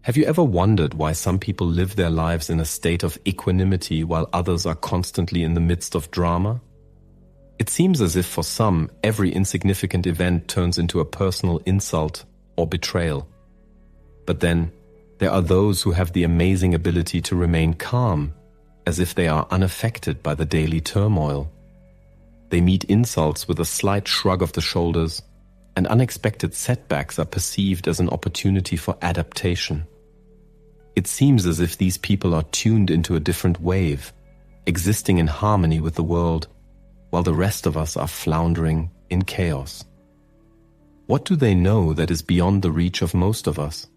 Have you ever wondered why some people live their lives in a state of equanimity while others are constantly in the midst of drama? It seems as if for some, every insignificant event turns into a personal insult or betrayal. But then, there are those who have the amazing ability to remain calm, as if they are unaffected by the daily turmoil. They meet insults with a slight shrug of the shoulders, and unexpected setbacks are perceived as an opportunity for adaptation. It seems as if these people are tuned into a different wave, existing in harmony with the world, while the rest of us are floundering in chaos. What do they know that is beyond the reach of most of us?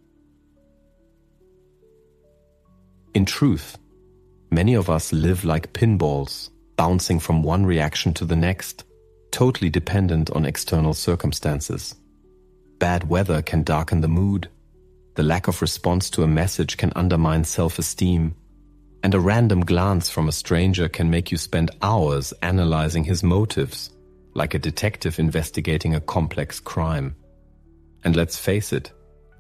In truth, many of us live like pinballs, bouncing from one reaction to the next, totally dependent on external circumstances. Bad weather can darken the mood, the lack of response to a message can undermine self-esteem, and a random glance from a stranger can make you spend hours analyzing his motives, like a detective investigating a complex crime. And let's face it,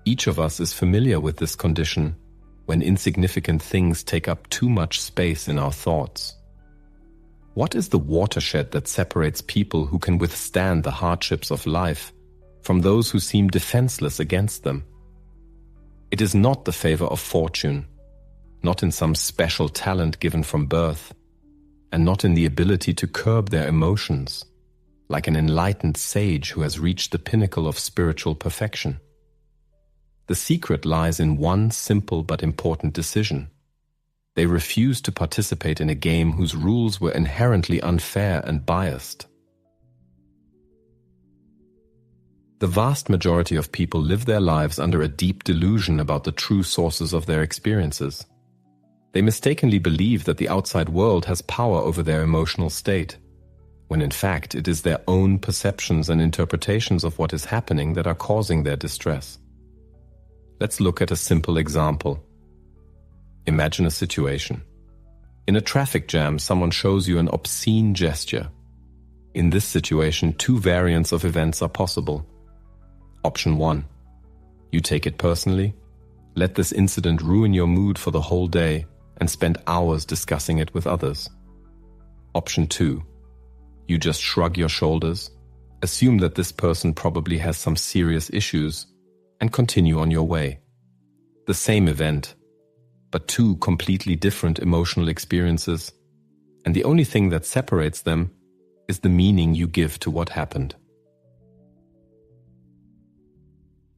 each of us is familiar with this condition when insignificant things take up too much space in our thoughts. What is the watershed that separates people who can withstand the hardships of life from those who seem defenseless against them? It is not the favor of fortune, not in some special talent given from birth, and not in the ability to curb their emotions, like an enlightened sage who has reached the pinnacle of spiritual perfection. The secret lies in one simple but important decision. They refuse to participate in a game whose rules were inherently unfair and biased. The vast majority of people live their lives under a deep delusion about the true sources of their experiences. They mistakenly believe that the outside world has power over their emotional state, when in fact it is their own perceptions and interpretations of what is happening that are causing their distress. Let's look at a simple example. Imagine a situation. In a traffic jam, someone shows you an obscene gesture. In this situation, two variants of events are possible. Option 1. You take it personally, let this incident ruin your mood for the whole day, and spend hours discussing it with others. Option 2. You just shrug your shoulders, assume that this person probably has some serious issues, and continue on your way. The same event, but two completely different emotional experiences, and the only thing that separates them is the meaning you give to what happened.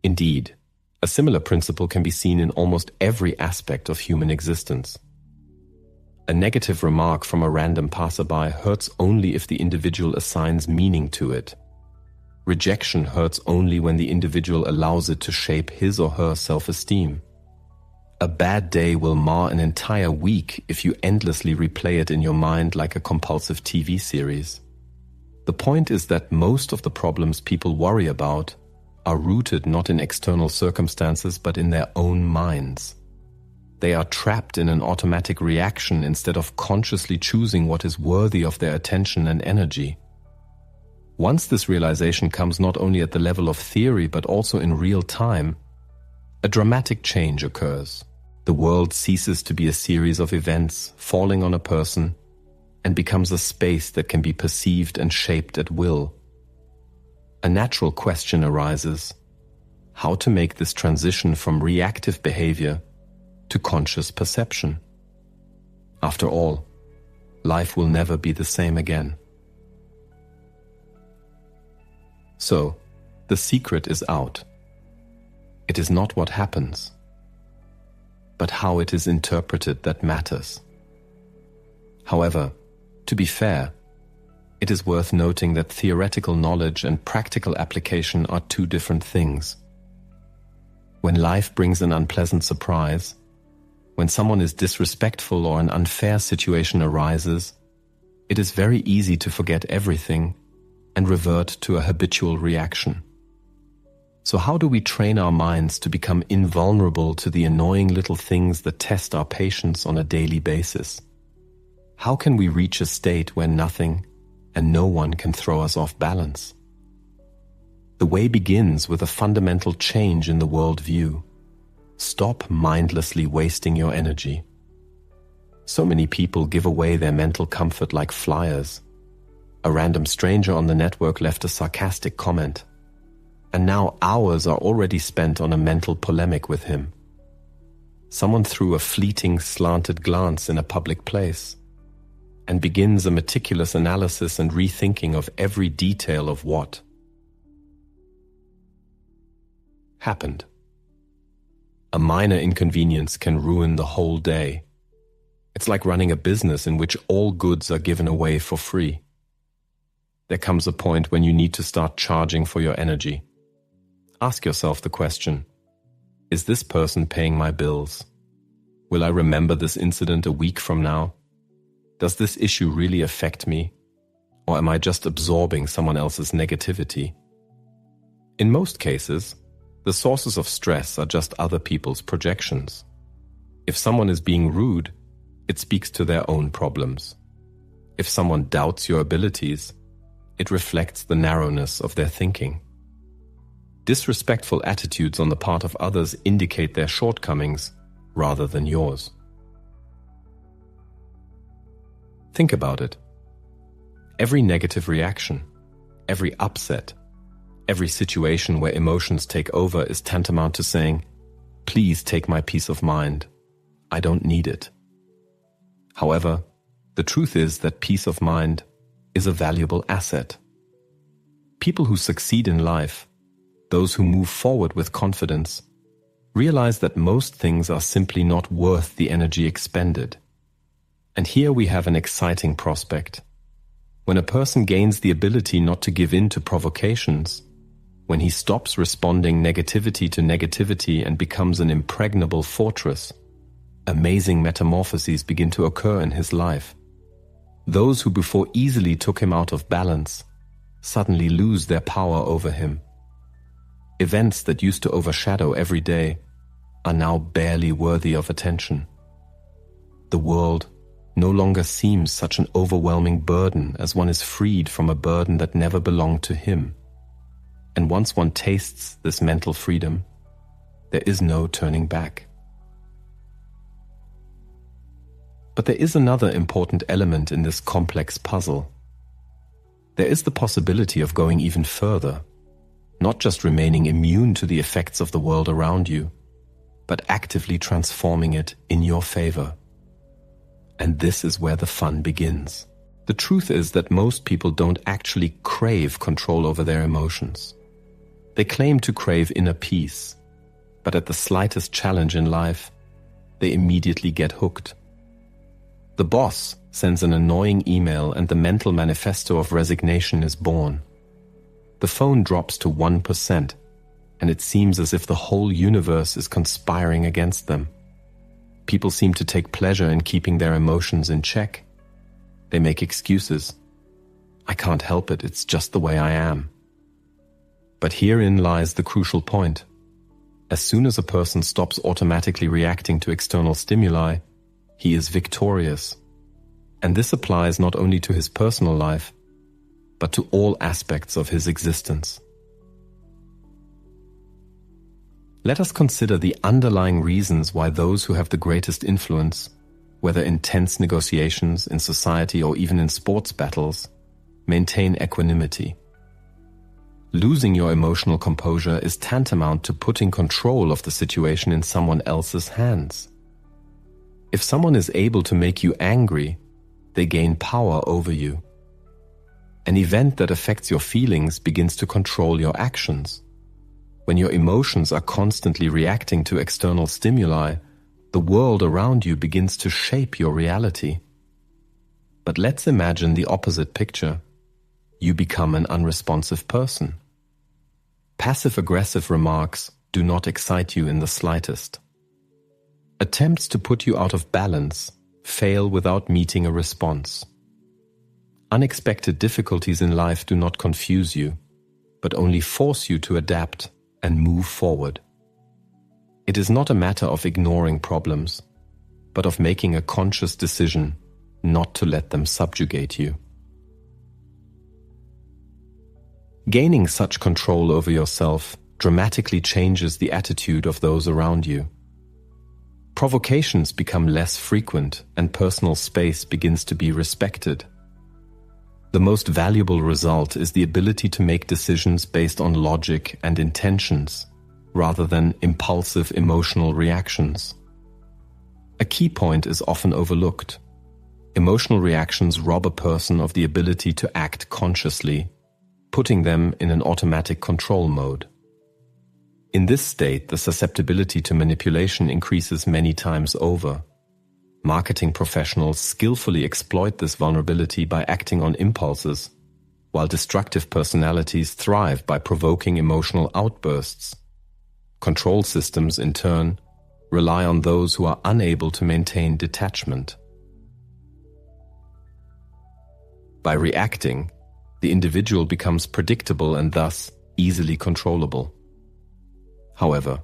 Indeed, a similar principle can be seen in almost every aspect of human existence. A negative remark from a random passerby hurts only if the individual assigns meaning to it. Rejection hurts only when the individual allows it to shape his or her self-esteem. A bad day will mar an entire week if you endlessly replay it in your mind like a compulsive TV series. The point is that most of the problems people worry about are rooted not in external circumstances but in their own minds. They are trapped in an automatic reaction instead of consciously choosing what is worthy of their attention and energy. Once this realization comes not only at the level of theory but also in real time, a dramatic change occurs. The world ceases to be a series of events falling on a person and becomes a space that can be perceived and shaped at will. A natural question arises: how to make this transition from reactive behavior to conscious perception? After all, life will never be the same again. So, the secret is out. It is not what happens, but how it is interpreted that matters. However, to be fair, it is worth noting that theoretical knowledge and practical application are two different things. When life brings an unpleasant surprise, when someone is disrespectful or an unfair situation arises, it is very easy to forget everything and revert to a habitual reaction. So how do we train our minds to become invulnerable to the annoying little things that test our patience on a daily basis? How can we reach a state where nothing and no one can throw us off balance? The way begins with a fundamental change in the worldview. Stop mindlessly wasting your energy. So many people give away their mental comfort like flyers. A random stranger on the network left a sarcastic comment, and now hours are already spent on a mental polemic with him. Someone threw a fleeting, slanted glance in a public place and begins a meticulous analysis and rethinking of every detail of what happened. A minor inconvenience can ruin the whole day. It's like running a business in which all goods are given away for free. There comes a point when you need to start charging for your energy. Ask yourself the question, is this person paying my bills? Will I remember this incident a week from now? Does this issue really affect me? Or am I just absorbing someone else's negativity? In most cases, the sources of stress are just other people's projections. If someone is being rude, it speaks to their own problems. If someone doubts your abilities, it reflects the narrowness of their thinking. Disrespectful attitudes on the part of others indicate their shortcomings rather than yours. Think about it. Every negative reaction, every upset, every situation where emotions take over is tantamount to saying, "Please take my peace of mind. I don't need it." However, the truth is that peace of mind is a valuable asset. People who succeed in life, those who move forward with confidence, realize that most things are simply not worth the energy expended. And here we have an exciting prospect. When a person gains the ability not to give in to provocations, when he stops responding negativity to negativity and becomes an impregnable fortress, amazing metamorphoses begin to occur in his life. Those who before easily took him out of balance suddenly lose their power over him. Events that used to overshadow every day are now barely worthy of attention. The world no longer seems such an overwhelming burden as one is freed from a burden that never belonged to him. And once one tastes this mental freedom, there is no turning back. But there is another important element in this complex puzzle. There is the possibility of going even further, not just remaining immune to the effects of the world around you, but actively transforming it in your favor. And this is where the fun begins. The truth is that most people don't actually crave control over their emotions. They claim to crave inner peace, but at the slightest challenge in life, they immediately get hooked. The boss sends an annoying email and the mental manifesto of resignation is born. The phone drops to 1%, and it seems as if the whole universe is conspiring against them. People seem to take pleasure in keeping their emotions in check. They make excuses. "I can't help it, it's just the way I am." But herein lies the crucial point. As soon as a person stops automatically reacting to external stimuli, he is victorious. And this applies not only to his personal life, but to all aspects of his existence. Let us consider the underlying reasons why those who have the greatest influence, whether in tense negotiations, in society, or even in sports battles, maintain equanimity. Losing your emotional composure is tantamount to putting control of the situation in someone else's hands. If someone is able to make you angry, they gain power over you. An event that affects your feelings begins to control your actions. When your emotions are constantly reacting to external stimuli, the world around you begins to shape your reality. But let's imagine the opposite picture. You become an unresponsive person. Passive-aggressive remarks do not excite you in the slightest. Attempts to put you out of balance fail without meeting a response. Unexpected difficulties in life do not confuse you, but only force you to adapt and move forward. It is not a matter of ignoring problems, but of making a conscious decision not to let them subjugate you. Gaining such control over yourself dramatically changes the attitude of those around you. Provocations become less frequent and personal space begins to be respected. The most valuable result is the ability to make decisions based on logic and intentions, rather than impulsive emotional reactions. A key point is often overlooked. Emotional reactions rob a person of the ability to act consciously, putting them in an automatic control mode. In this state, the susceptibility to manipulation increases many times over. Marketing professionals skillfully exploit this vulnerability by acting on impulses, while destructive personalities thrive by provoking emotional outbursts. Control systems, in turn, rely on those who are unable to maintain detachment. By reacting, the individual becomes predictable and thus easily controllable. However,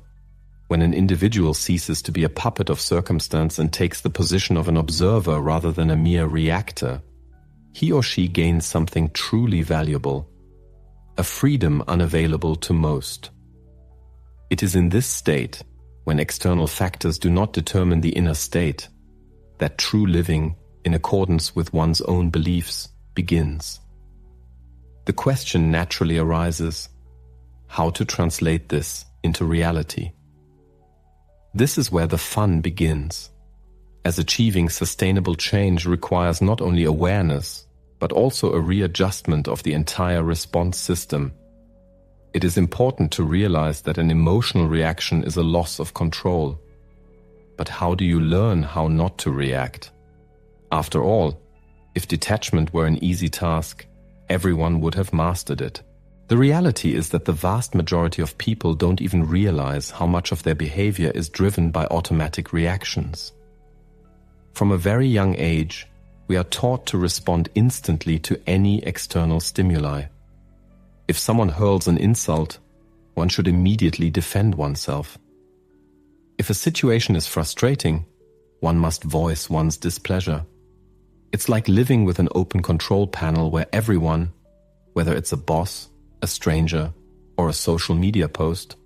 when an individual ceases to be a puppet of circumstance and takes the position of an observer rather than a mere reactor, he or she gains something truly valuable, a freedom unavailable to most. It is in this state, when external factors do not determine the inner state, that true living in accordance with one's own beliefs begins. The question naturally arises, how to translate this into reality? This is where the fun begins, as achieving sustainable change requires not only awareness, but also a readjustment of the entire response system. It is important to realize that an emotional reaction is a loss of control. But how do you learn how not to react? After all, if detachment were an easy task, everyone would have mastered it. The reality is that the vast majority of people don't even realize how much of their behavior is driven by automatic reactions. From a very young age, we are taught to respond instantly to any external stimuli. If someone hurls an insult, one should immediately defend oneself. If a situation is frustrating, one must voice one's displeasure. It's like living with an open control panel where everyone, whether it's a boss, a stranger, or a social media post,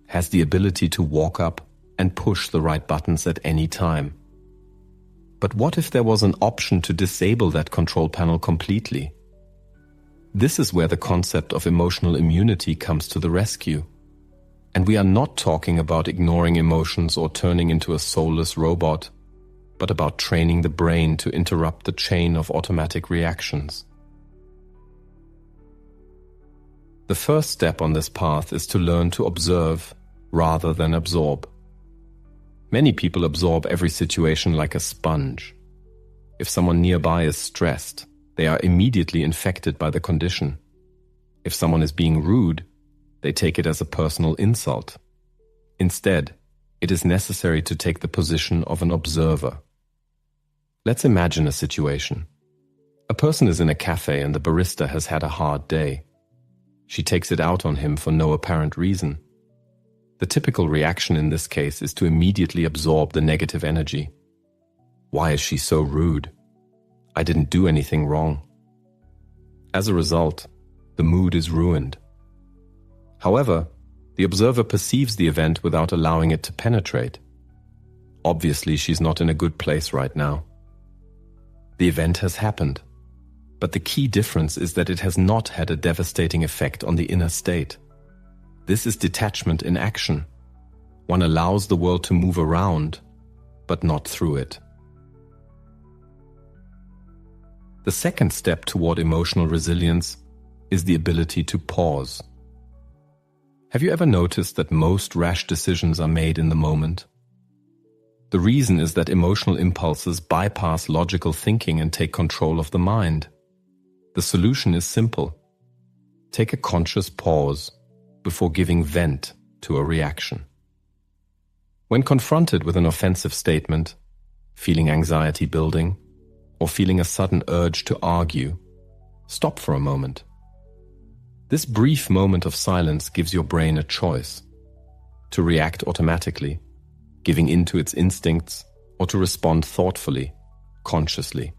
has the ability to walk up and push the right buttons at any time. But what if there was an option to disable that control panel completely? This is where the concept of emotional immunity comes to the rescue. And we are not talking about ignoring emotions or turning into a soulless robot, but about training the brain to interrupt the chain of automatic reactions. The first step on this path is to learn to observe rather than absorb. Many people absorb every situation like a sponge. If someone nearby is stressed, they are immediately infected by the condition. If someone is being rude, they take it as a personal insult. Instead, it is necessary to take the position of an observer. Let's imagine a situation. A person is in a cafe and the barista has had a hard day. She takes it out on him for no apparent reason. The typical reaction in this case is to immediately absorb the negative energy. Why is she so rude? I didn't do anything wrong. As a result, the mood is ruined. However, the observer perceives the event without allowing it to penetrate. Obviously, she's not in a good place right now. The event has happened. But the key difference is that it has not had a devastating effect on the inner state. This is detachment in action. One allows the world to move around, but not through it. The second step toward emotional resilience is the ability to pause. Have you ever noticed that most rash decisions are made in the moment? The reason is that emotional impulses bypass logical thinking and take control of the mind. The solution is simple. Take a conscious pause before giving vent to a reaction. When confronted with an offensive statement, feeling anxiety building, or feeling a sudden urge to argue, stop for a moment. This brief moment of silence gives your brain a choice: to react automatically, giving in to its instincts, or to respond thoughtfully, consciously.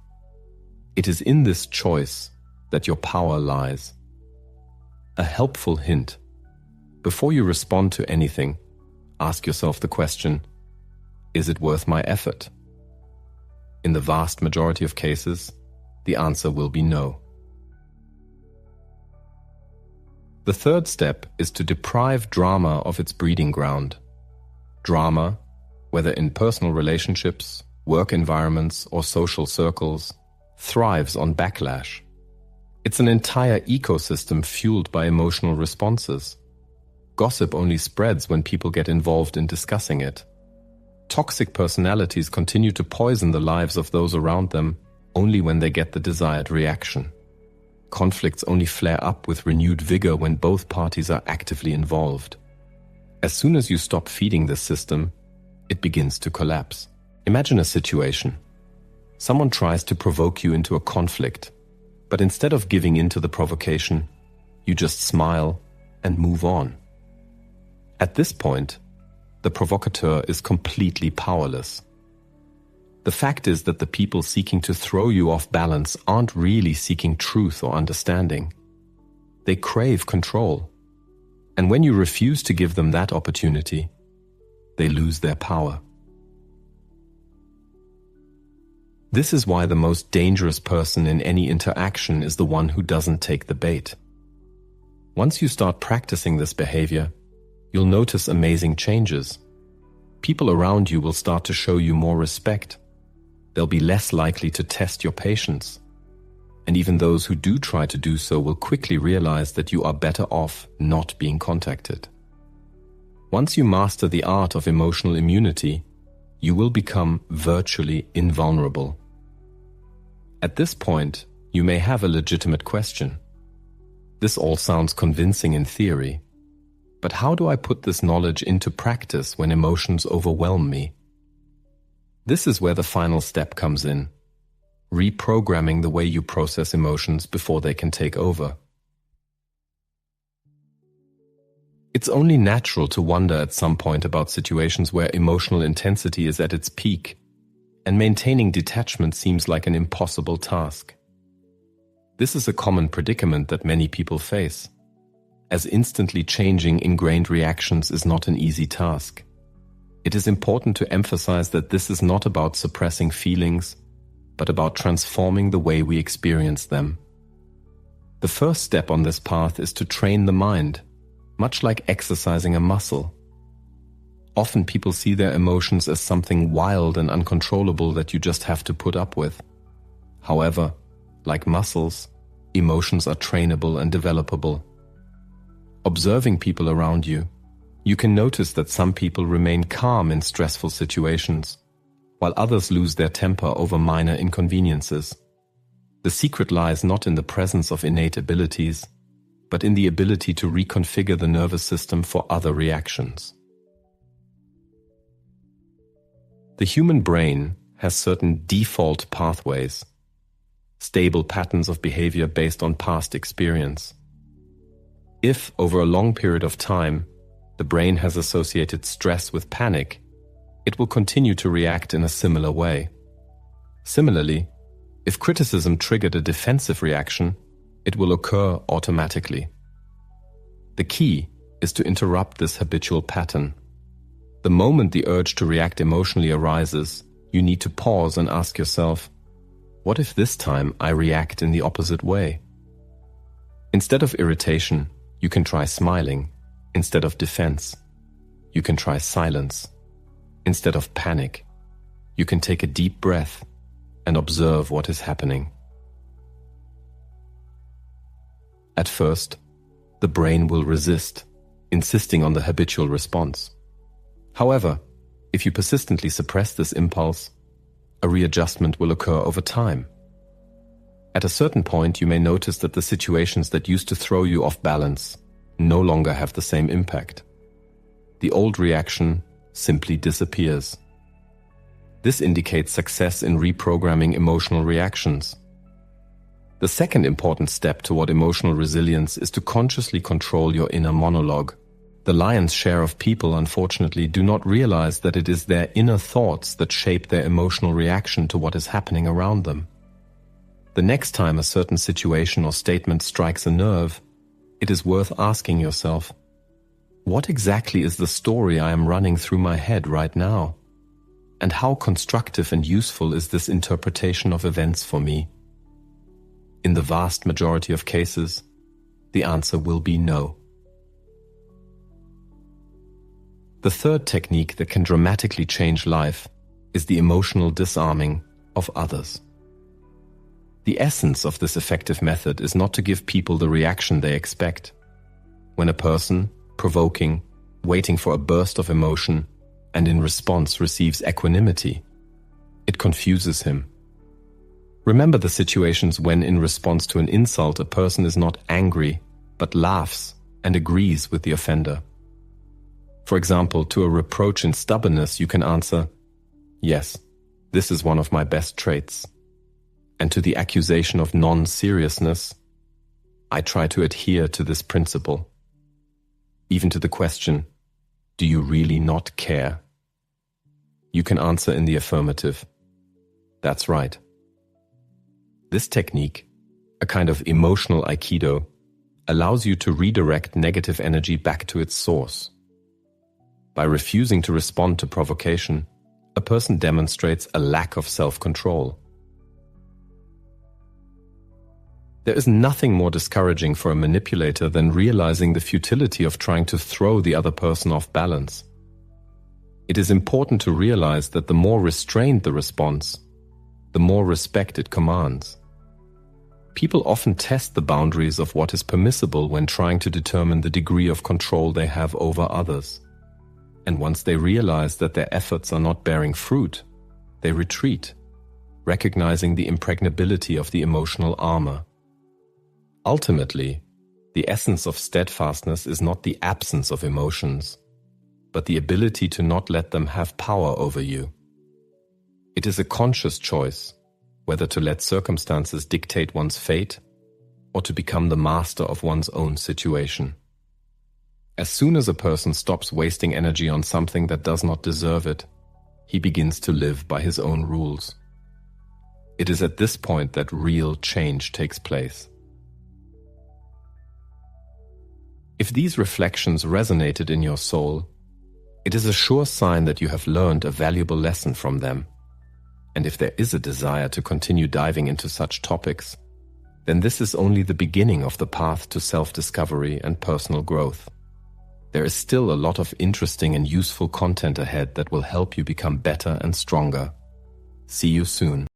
It is in this choice that your power lies. A helpful hint: before you respond to anything, ask yourself the question, Is it worth my effort? In the vast majority of cases, the answer will be no. The third step is to deprive drama of its breeding ground. Drama, whether in personal relationships, work environments, or social circles, thrives on backlash. It's an entire ecosystem fueled by emotional responses. Gossip only spreads when people get involved in discussing it. Toxic personalities continue to poison the lives of those around them only when they get the desired reaction. Conflicts only flare up with renewed vigor when both parties are actively involved. As soon as you stop feeding this system, it begins to collapse. Imagine a situation. Someone tries to provoke you into a conflict, but instead of giving in to the provocation, you just smile and move on. At this point, the provocateur is completely powerless. The fact is that the people seeking to throw you off balance aren't really seeking truth or understanding. They crave control. And when you refuse to give them that opportunity, they lose their power. This is why the most dangerous person in any interaction is the one who doesn't take the bait. Once you start practicing this behavior, you'll notice amazing changes. People around you will start to show you more respect. They'll be less likely to test your patience. And even those who do try to do so will quickly realize that you are better off not being contacted. Once you master the art of emotional immunity, you will become virtually invulnerable. At this point, you may have a legitimate question. This all sounds convincing in theory, but how do I put this knowledge into practice when emotions overwhelm me? This is where the final step comes in, reprogramming the way you process emotions before they can take over. It's only natural to wonder at some point about situations where emotional intensity is at its peak, and maintaining detachment seems like an impossible task. This is a common predicament that many people face, as instantly changing ingrained reactions is not an easy task. It is important to emphasize that this is not about suppressing feelings, but about transforming the way we experience them. The first step on this path is to train the mind, much like exercising a muscle. Often people see their emotions as something wild and uncontrollable that you just have to put up with. However, like muscles, emotions are trainable and developable. Observing people around you, you can notice that some people remain calm in stressful situations, while others lose their temper over minor inconveniences. The secret lies not in the presence of innate abilities, but in the ability to reconfigure the nervous system for other reactions. The human brain has certain default pathways, stable patterns of behavior based on past experience. If, over a long period of time, the brain has associated stress with panic, it will continue to react in a similar way. Similarly, if criticism triggered a defensive reaction, it will occur automatically. The key is to interrupt this habitual pattern. The moment the urge to react emotionally arises, you need to pause and ask yourself, what if this time I react in the opposite way? Instead of irritation, you can try smiling. Instead of defense, you can try silence. Instead of panic, you can take a deep breath and observe what is happening. At first, the brain will resist, insisting on the habitual response. However, if you persistently suppress this impulse, a readjustment will occur over time. At a certain point, you may notice that the situations that used to throw you off balance no longer have the same impact. The old reaction simply disappears. This indicates success in reprogramming emotional reactions. The second important step toward emotional resilience is to consciously control your inner monologue. The lion's share of people, unfortunately, do not realize that it is their inner thoughts that shape their emotional reaction to what is happening around them. The next time a certain situation or statement strikes a nerve, it is worth asking yourself, what exactly is the story I am running through my head right now? And how constructive and useful is this interpretation of events for me? In the vast majority of cases, the answer will be no. The third technique that can dramatically change life is the emotional disarming of others. The essence of this effective method is not to give people the reaction they expect. When a person, provoking, waiting for a burst of emotion, and in response receives equanimity, it confuses him. Remember the situations when, in response to an insult, a person is not angry, but laughs and agrees with the offender. For example, to a reproach in stubbornness, you can answer, "Yes, this is one of my best traits." And to the accusation of non-seriousness, "I try to adhere to this principle." Even to the question, "Do you really not care?" you can answer in the affirmative. That's right. This technique, a kind of emotional aikido, allows you to redirect negative energy back to its source. By refusing to respond to provocation, a person demonstrates a lack of self-control. There is nothing more discouraging for a manipulator than realizing the futility of trying to throw the other person off balance. It is important to realize that the more restrained the response, the more respect it commands. People often test the boundaries of what is permissible when trying to determine the degree of control they have over others. And once they realize that their efforts are not bearing fruit, they retreat, recognizing the impregnability of the emotional armor. Ultimately, the essence of steadfastness is not the absence of emotions, but the ability to not let them have power over you. It is a conscious choice whether to let circumstances dictate one's fate or to become the master of one's own situation. As soon as a person stops wasting energy on something that does not deserve it, he begins to live by his own rules. It is at this point that real change takes place. If these reflections resonated in your soul, it is a sure sign that you have learned a valuable lesson from them. And if there is a desire to continue diving into such topics, then this is only the beginning of the path to self-discovery and personal growth. There is still a lot of interesting and useful content ahead that will help you become better and stronger. See you soon.